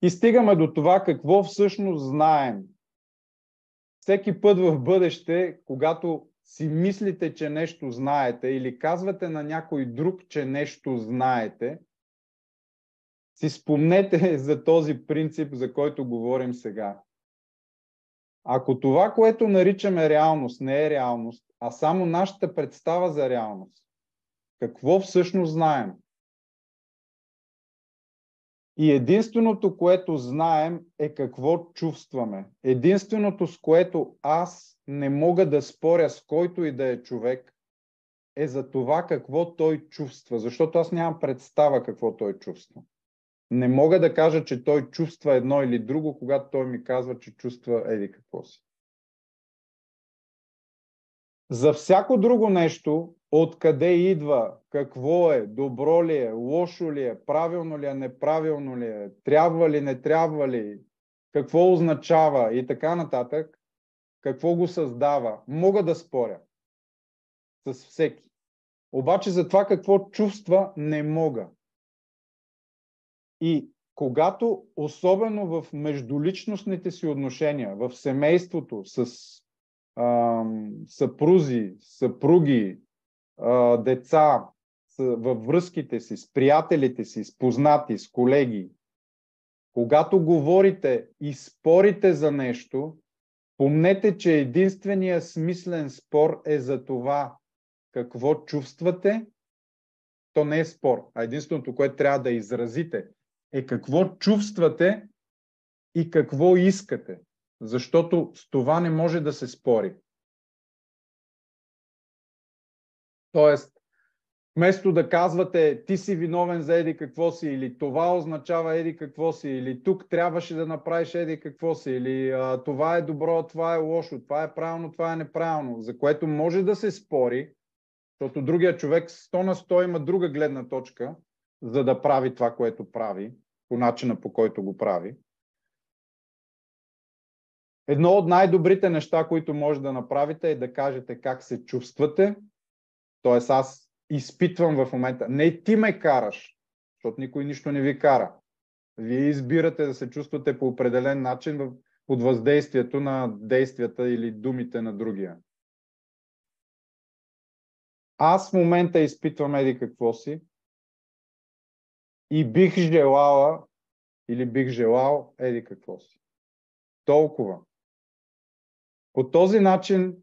И стигаме до това какво всъщност знаем. Всеки път в бъдеще, когато си мислите, че нещо знаете или казвате на някой друг, че нещо знаете, си спомнете за този принцип, за който говорим сега. Ако това, което наричаме реалност, не е реалност, а само нашата представа за реалност, какво всъщност знаем? И единственото, което знаем, е какво чувстваме. Единственото, с което аз не мога да споря с който и да е човек, е за това какво той чувства. Защото аз нямам представа какво той чувства. Не мога да кажа, че той чувства едно или друго, когато той ми казва, че чувства еди какво си. За всяко друго нещо, откъде идва, какво е, добро ли е, лошо ли е, правилно ли е, неправилно ли е, трябва ли, не трябва ли, какво означава и така нататък, какво го създава, мога да споря с всеки. Обаче за това какво чувства не мога. И когато, особено в междуличностните си отношения, в семейството с съпрузи, съпруги, деца, във връзките си, с приятелите си, с познати, с колеги, когато говорите и спорите за нещо, помнете, че единственият смислен спор е за това какво чувствате. То не е спор, а единственото, което трябва да изразите, е какво чувствате и какво искате. Защото с това не може да се спори. Тоест, вместо да казвате ти си виновен за еди какво си, или това означава еди какво си, или тук трябваше да направиш еди какво си, или това е добро, това е лошо, това е правилно, това е неправилно, за което може да се спори, защото другия човек 100 на 100 има друга гледна точка, за да прави това, което прави, по начина по който го прави. Едно от най-добрите неща, които може да направите, е да кажете как се чувствате. Тоест аз изпитвам в момента. Не ти ме караш, защото никой нищо не ви кара. Вие избирате да се чувствате по определен начин под въздействието на действията или думите на другия. Аз в момента изпитвам еди какво си и бих желала или бих желал еди какво си. Толкова. По този начин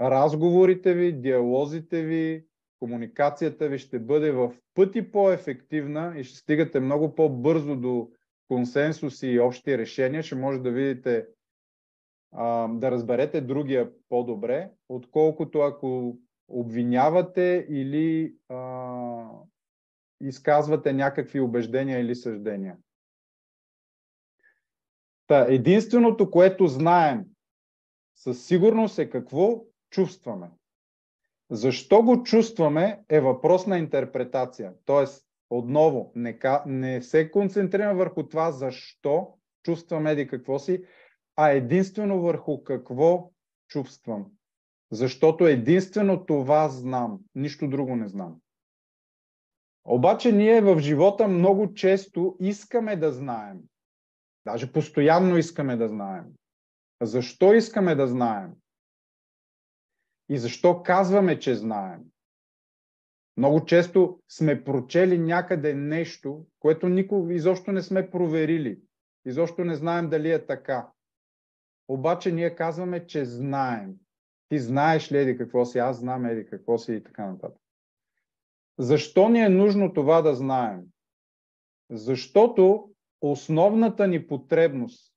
разговорите ви, диалозите ви, комуникацията ви ще бъде в пъти по-ефективна и ще стигате много по-бързо до консенсуси и общи решения. Ще може да видите, да разберете другия по-добре, отколкото ако обвинявате или изказвате някакви убеждения или съждения. Единственото, което знаем със сигурност е какво чувстваме. Защо го чувстваме е въпрос на интерпретация. Тоест, отново, не се концентрираме върху това защо чувстваме еди какво си, а единствено върху какво чувствам. Защото единствено това знам, нищо друго не знам. Обаче ние в живота много често искаме да знаем. Даже постоянно искаме да знаем. Защо искаме да знаем? И защо казваме, че знаем? Много често сме прочели някъде нещо, което никога изобщо не сме проверили. Изобщо не знаем дали е така. Обаче ние казваме, че знаем. Ти знаеш ли еди какво си, аз знам еди какво си и така нататък. Защо ни е нужно това да знаем? Защото основната ни потребност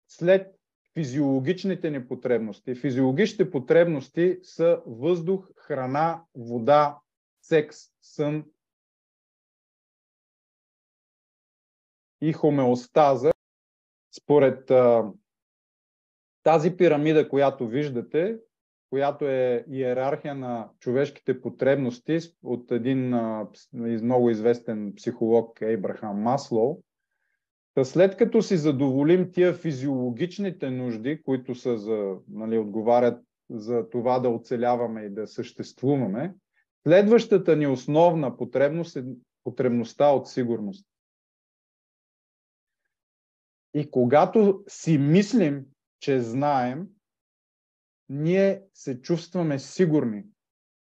след физиологичните ни потребности. Физиологичните потребности са въздух, храна, вода, секс, сън и хомеостаза. Според тази пирамида, която виждате, която е иерархия на човешките потребности от един много известен психолог Ейбрахам Маслоу, след като си задоволим тия физиологичните нужди, които са отговарят за това да оцеляваме и да съществуваме, следващата ни основна потребност е потребността от сигурност. И когато си мислим, че знаем, ние се чувстваме сигурни.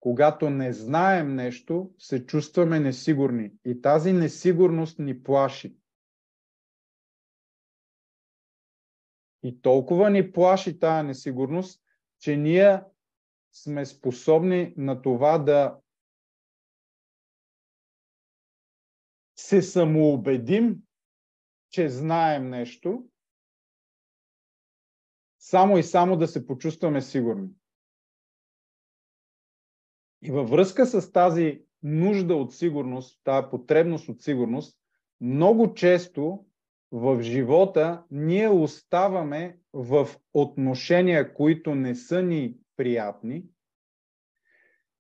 Когато не знаем нещо, се чувстваме несигурни. И тази несигурност ни плаши. И толкова ни плаши тая несигурност, че ние сме способни на това да се самоубедим, че знаем нещо, само и само да се почувстваме сигурни. И във връзка с тази нужда от сигурност, тази потребност от сигурност, много често в живота ние оставаме в отношения, които не са ни приятни,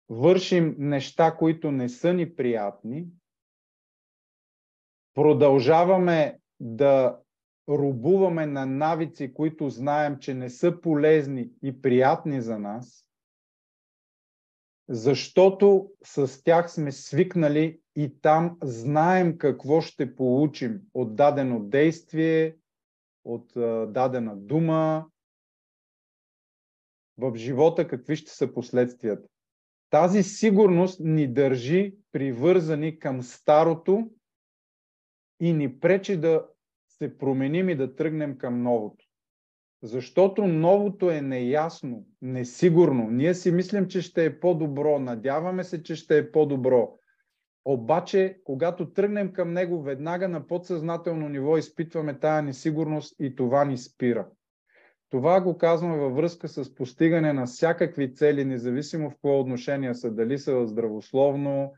вършим неща, които не са ни приятни, продължаваме да робуваме на навици, които знаем, че не са полезни и приятни за нас, защото с тях сме свикнали и там знаем какво ще получим от дадено действие, от дадена дума, в живота какви ще са последствията. Тази сигурност ни държи привързани към старото и ни пречи да се променим и да тръгнем към новото. Защото новото е неясно, несигурно. Ние си мислим, че ще е по-добро, надяваме се, че ще е по-добро. Обаче, когато тръгнем към него, веднага на подсъзнателно ниво изпитваме тая несигурност и това ни спира. Това го казваме във връзка с постигане на всякакви цели, независимо в какво отношение са, дали са здравословно,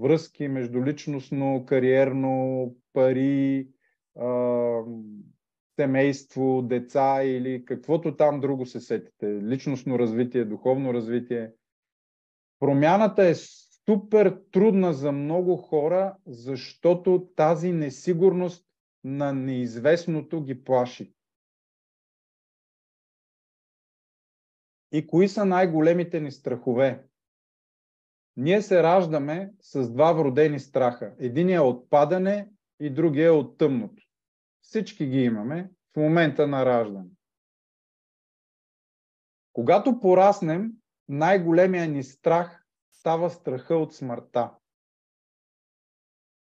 връзки междуличностно, кариерно, пари, семейство, деца или каквото там друго се сетите. Личностно развитие, духовно развитие. Промяната е супер трудна за много хора, защото тази несигурност на неизвестното ги плаши. И кои са най-големите ни страхове? Ние се раждаме с два вродени страха. Единият е от падане и другия е от тъмното. Всички ги имаме в момента на раждане. Когато пораснем, най-големия ни страх става страха от смъртта.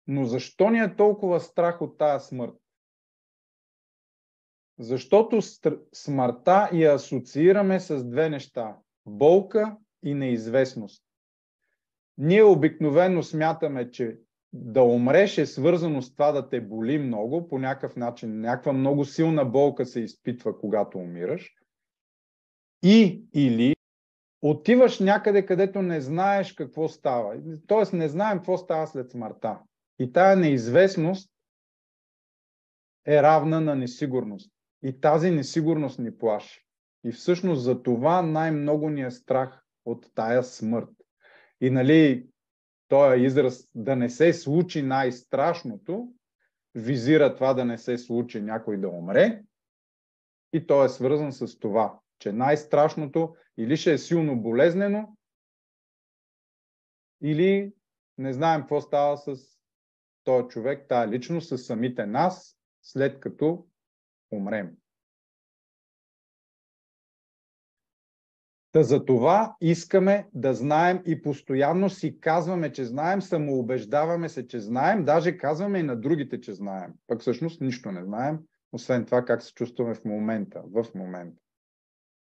Но защо ни е толкова страх от тая смърт? Защото смъртта я асоциираме с две неща – болка и неизвестност. Ние обикновено смятаме, че да умреш е свързано с това да те боли много, по някакъв начин, някаква много силна болка се изпитва, когато умираш. Или отиваш някъде, където не знаеш какво става. Тоест не знаем какво става след смъртта. И тая неизвестност е равна на несигурност. И тази несигурност ни плаши. И всъщност за това най-много ни е страх от тая смърт. И нали, този израз да не се случи най-страшното, визира това да не се случи някой да умре. И то е свързан с това, че най-страшното или ще е силно болезнено, или не знаем какво става с този човек, тая личност, с самите нас, след като умрем. Та за това искаме да знаем и постоянно си казваме, че знаем, самоубеждаваме се, че знаем, даже казваме и на другите, че знаем. Пък всъщност нищо не знаем, освен това как се чувстваме в момента.